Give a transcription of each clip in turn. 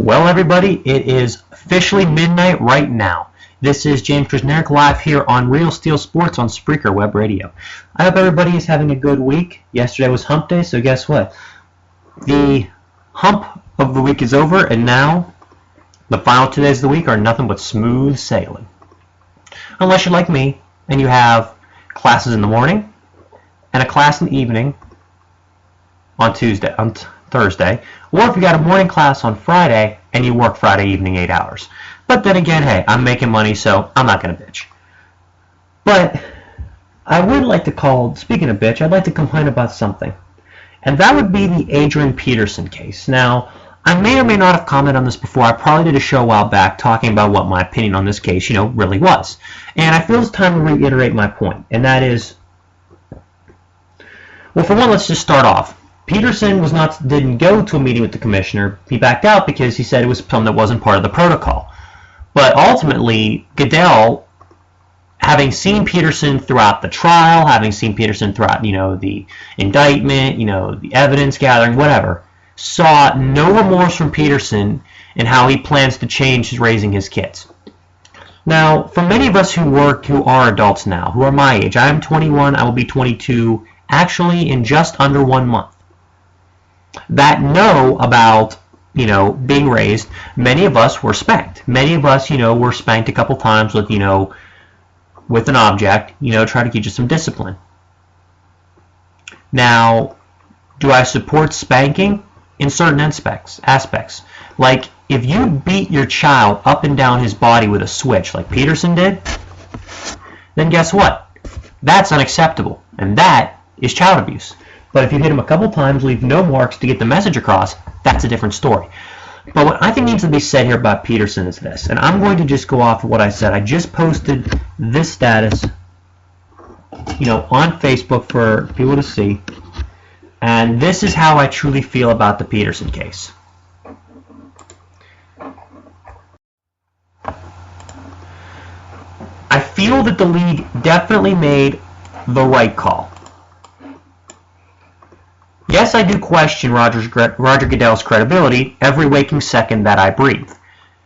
Well, everybody, it is officially midnight right now. This is James Krasnerick live here on Real Steel Sports on Spreaker Web Radio. I hope everybody is having a good week. Yesterday was hump day, so guess what? The hump of the week is over, and now the final 2 days of the week are nothing but smooth sailing. Unless you're like me, and you have classes in the morning and a class in the evening on Thursday, or if you got a morning class on Friday and you work Friday evening 8 hours. But then again, hey, I'm making money, so I'm not going to bitch. But I would like to speaking of bitch, I'd like to complain about something. And that would be the Adrian Peterson case. Now, I may or may not have commented on this before. I probably did a show a while back talking about what my opinion on this case, really was. And I feel it's time to reiterate my point. And that is, well, for one, let's just start off. Peterson didn't go to a meeting with the commissioner. He backed out because he said it was something that wasn't part of the protocol. But ultimately, Goodell, having seen Peterson throughout the trial, having seen Peterson throughout, the indictment, the evidence gathering, whatever, saw no remorse from Peterson in how he plans to change raising his kids. Now, for many of us who are adults now, who are my age, I am 21, I will be 22, actually in just under 1 month, that know about, being raised, many of us were spanked. Many of us, were spanked a couple times with, with an object, try to teach us some discipline. Now, do I support spanking? In certain aspects. Like, if you beat your child up and down his body with a switch, like Peterson did, then guess what? That's unacceptable. And that is child abuse. But if you hit him a couple times, leave no marks to get the message across, that's a different story. But what I think needs to be said here about Peterson is this, and I'm going to just go off of what I said. I just posted this status, on Facebook for people to see, and this is how I truly feel about the Peterson case. I feel that the league definitely made the right call. Yes, I do question Roger Goodell's credibility every waking second that I breathe.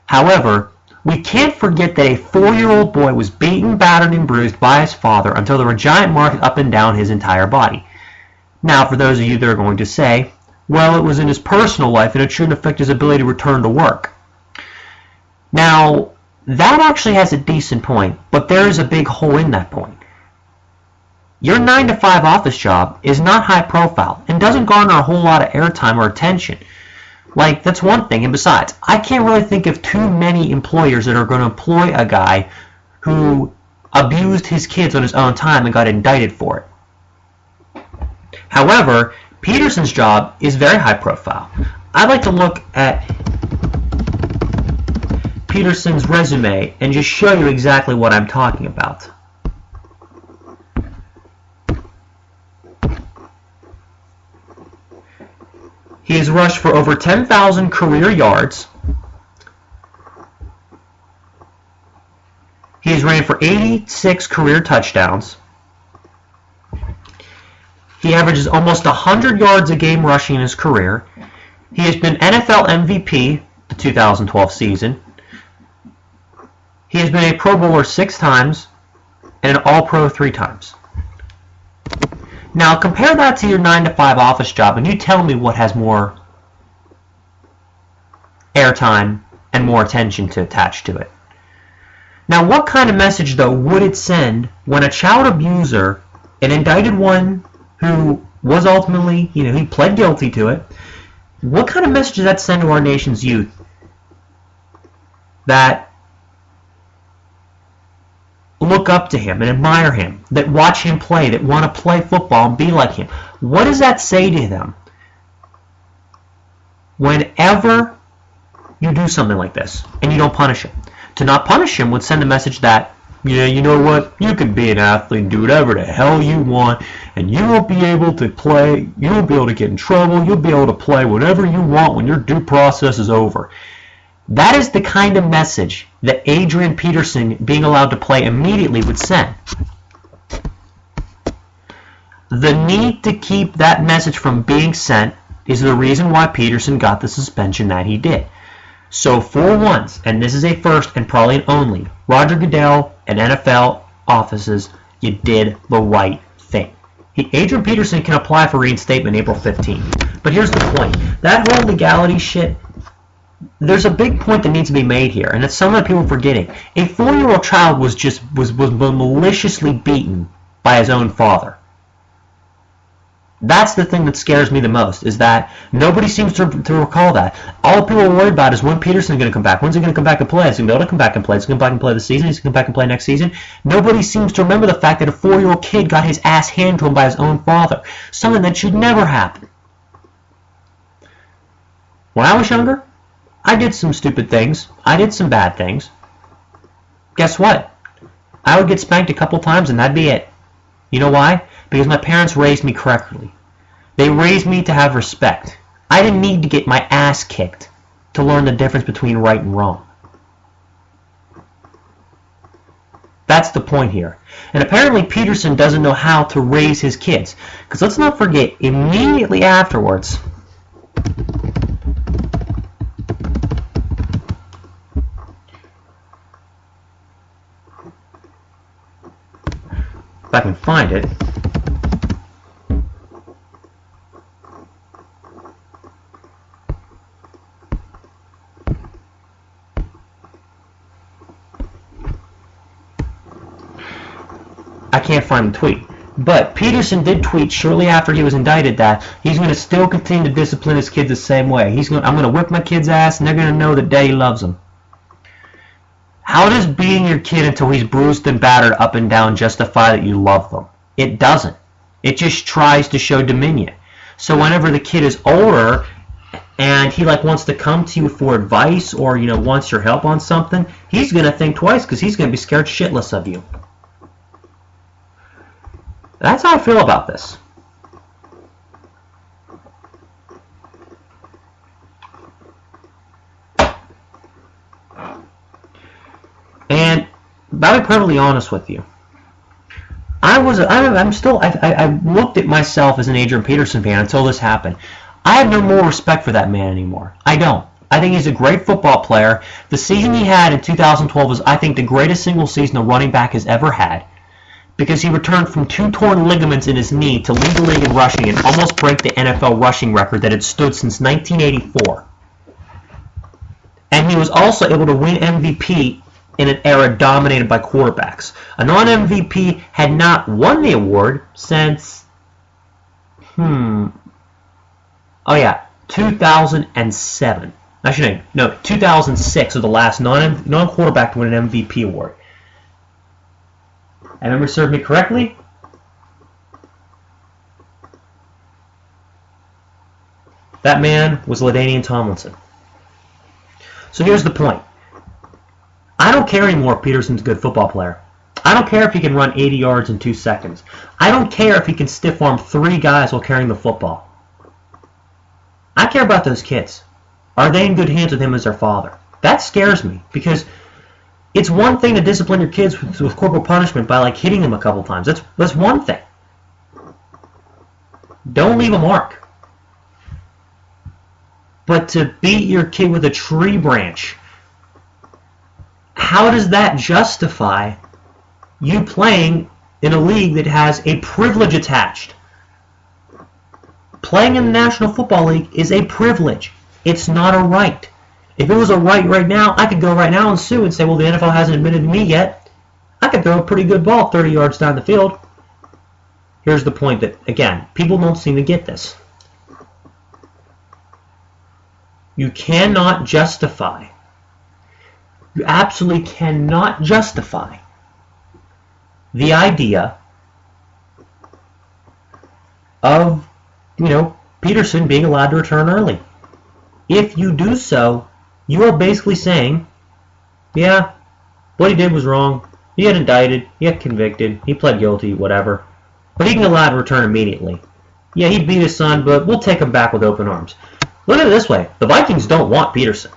However, we can't forget that a 4-year-old boy was beaten, battered, and bruised by his father until there were giant marks up and down his entire body. Now, for those of you that are going to say, well, it was in his personal life and it shouldn't affect his ability to return to work. Now, that actually has a decent point, but there is a big hole in that point. Your 9-to-5 office job is not high profile and doesn't garner a whole lot of airtime or attention. Like, that's one thing. And besides, I can't really think of too many employers that are going to employ a guy who abused his kids on his own time and got indicted for it. However, Peterson's job is very high profile. I'd like to look at Peterson's resume and just show you exactly what I'm talking about. He has rushed for over 10,000 career yards. He has ran for 86 career touchdowns. He averages almost 100 yards a game rushing in his career. He has been NFL MVP the 2012 season. He has been a Pro Bowler 6 times and an All-Pro 3 times. Now, compare that to your 9-to-5 office job, and you tell me what has more airtime and more attention to attach to it. Now, what kind of message, though, would it send when a child abuser, an indicted one who was ultimately, he pled guilty to it, what kind of message does that send to our nation's youth that look up to him and admire him, that watch him play, that want to play football and be like him? What does that say to them whenever you do something like this and you don't punish him? To not punish him would send a message that, you know what, you can be an athlete and do whatever the hell you want, and you won't be able to play, you won't be able to get in trouble, you'll be able to play whatever you want when your due process is over. That is the kind of message that Adrian Peterson being allowed to play immediately would send. The need to keep that message from being sent is the reason why Peterson got the suspension that he did. So for once, and this is a first and probably an only, Roger Goodell and NFL offices, you did the right thing. Adrian Peterson can apply for reinstatement April 15th. But here's the point. That whole legality shit, there's a big point that needs to be made here, and it's some of the people forgetting. A 4-year-old child was maliciously beaten by his own father. That's the thing that scares me the most, is that nobody seems to recall that. All people are worried about is when Peterson's going to come back. When's he going to come back and play? Is he going to be able to come back and play? Is he going to come back and play this season? Is he going to come back and play next season? Nobody seems to remember the fact that a 4-year-old kid got his ass handed to him by his own father. Something that should never happen. When I was younger, I did some stupid things. I did some bad things. Guess what? I would get spanked a couple times and that'd be it. You know why? Because my parents raised me correctly. They raised me to have respect. I didn't need to get my ass kicked to learn the difference between right and wrong. That's the point here. And apparently Peterson doesn't know how to raise his kids. Because let's not forget, immediately afterwards, if I can find it. I can't find the tweet. But Peterson did tweet shortly after he was indicted that he's going to still continue to discipline his kids the same way. I'm going to whip my kid's ass and they're going to know that Daddy loves them. How does beating your kid until he's bruised and battered up and down justify that you love them? It doesn't. It just tries to show dominion. So whenever the kid is older and he wants to come to you for advice or wants your help on something, he's going to think twice because he's going to be scared shitless of you. That's how I feel about this. And I'll be perfectly honest with you. I looked at myself as an Adrian Peterson fan until this happened. I have no more respect for that man anymore. I don't. I think he's a great football player. The season he had in 2012 was, I think, the greatest single season a running back has ever had. Because he returned from 2 torn ligaments in his knee to lead the league in rushing and almost break the NFL rushing record that had stood since 1984. And he was also able to win MVP in an era dominated by quarterbacks. A non-MVP had not won the award since 2007. Actually, no, 2006 was the last non-quarterback to win an MVP award. And memory served me correctly, that man was LaDainian Tomlinson. So here's the point. I don't care anymore if Peterson's a good football player. I don't care if he can run 80 yards in 2 seconds. I don't care if he can stiff arm 3 guys while carrying the football. I care about those kids. Are they in good hands with him as their father? That scares me because it's one thing to discipline your kids with corporal punishment by hitting them a couple times. That's one thing. Don't leave a mark. But to beat your kid with a tree branch, how does that justify you playing in a league that has a privilege attached? Playing in the National Football League is a privilege. It's not a right. If it was a right now, I could go right now and sue and say, well, the NFL hasn't admitted me yet. I could throw a pretty good ball 30 yards down the field. Here's the point that, again, people don't seem to get this. You cannot justify, you absolutely cannot justify the idea of, Peterson being allowed to return early. If you do so, you are basically saying, yeah, what he did was wrong. He got indicted. He got convicted. He pled guilty, whatever. But he can be allowed to return immediately. Yeah, he beat his son, but we'll take him back with open arms. Look at it this way. The Vikings don't want Peterson.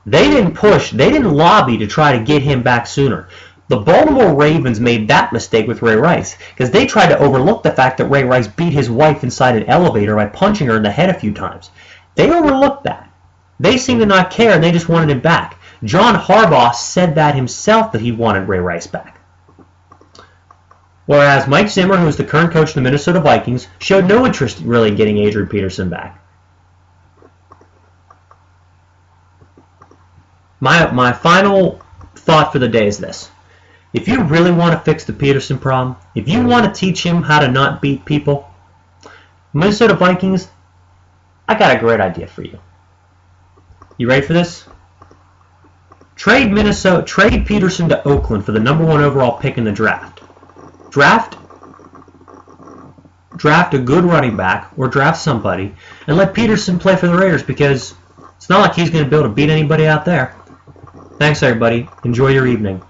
They didn't lobby to try to get him back sooner. The Baltimore Ravens made that mistake with Ray Rice because they tried to overlook the fact that Ray Rice beat his wife inside an elevator by punching her in the head a few times. They overlooked that. They seem to not care, and they just wanted him back. John Harbaugh said that himself, that he wanted Ray Rice back. Whereas Mike Zimmer, who is the current coach of the Minnesota Vikings, showed no interest really in getting Adrian Peterson back. My final thought for the day is this. If you really want to fix the Peterson problem, if you want to teach him how to not beat people, Minnesota Vikings, I got a great idea for you. You ready for this? Trade Peterson to Oakland for the #1 overall pick in the draft. Draft a good running back, or draft somebody, and let Peterson play for the Raiders, because it's not like he's going to be able to beat anybody out there. Thanks, everybody. Enjoy your evening.